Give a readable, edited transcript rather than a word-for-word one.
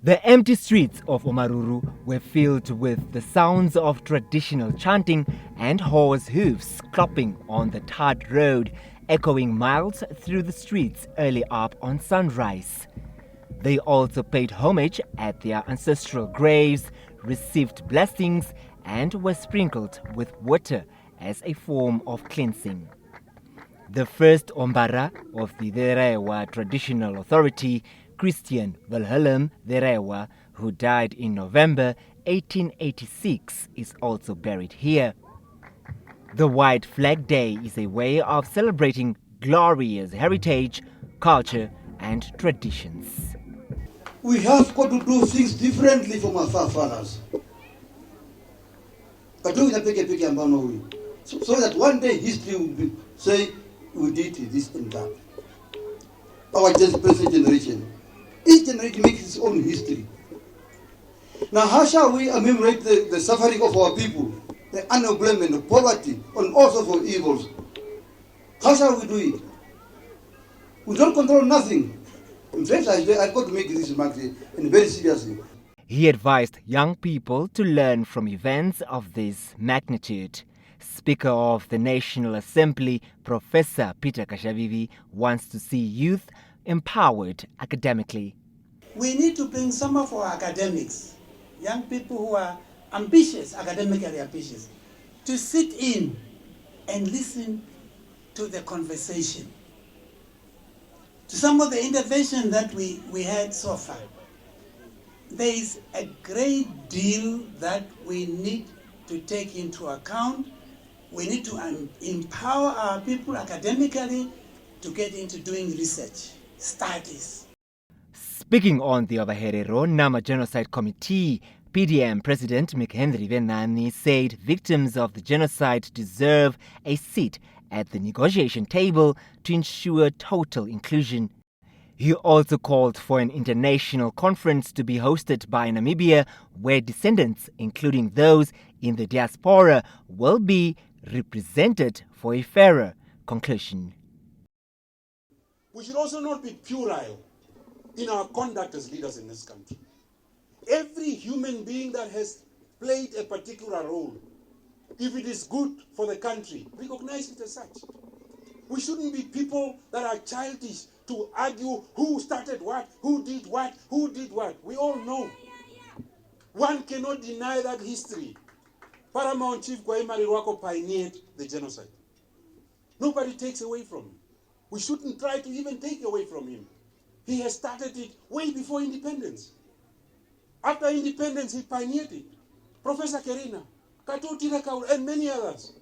The empty streets of Omaruru were filled with the sounds of traditional chanting and horse hooves clopping on the tarred road, echoing miles through the streets early up on sunrise. They also paid homage at their ancestral graves, received blessings, and were sprinkled with water as a form of cleansing. The first Ombara of the Derewa Traditional Authority, Christian Wilhelm Derewa, who died in November 1886, is also buried here. The White Flag Day is a way of celebrating glorious heritage, culture, and traditions. We have got to do things differently from our forefathers. So that one day history will say we did this and that. Our present generation. Each generation makes its own history. Now how shall we commemorate the suffering of our people, the unemployment, the poverty, and all sorts of evils? How shall we do it? We don't control nothing. In fact, I've got to make this remark and very seriously. He advised young people to learn from events of this magnitude. Speaker of the National Assembly, Professor Peter Kashavivi, wants to see youth empowered academically. We need to bring some of our academics, young people who are ambitious, academically ambitious, to sit in and listen to the conversation, to some of the intervention that we had so far. There is a great deal that we need to take into account. We need to empower our people academically to get into doing research, studies. Speaking on the Ovaherero Nama Genocide Committee, PDM President McHenry Venani said victims of the genocide deserve a seat at the negotiation table to ensure total inclusion. He also called for an international conference to be hosted by Namibia where descendants, including those in the diaspora, will be represented for a fairer conclusion. We should also not be puerile in our conduct as leaders in this country. Every human being that has played a particular role, if it is good for the country, recognize it as such. We shouldn't be people that are childish to argue who started what, who did what, who did what. We all know. One cannot deny that history. Paramount Chief Omaruru pioneered the genocide. Nobody takes away from him. We shouldn't try to even take away from him. He has started it way before independence. After independence, he pioneered it. Professor Kerina, Katuti Rakaul, and many others.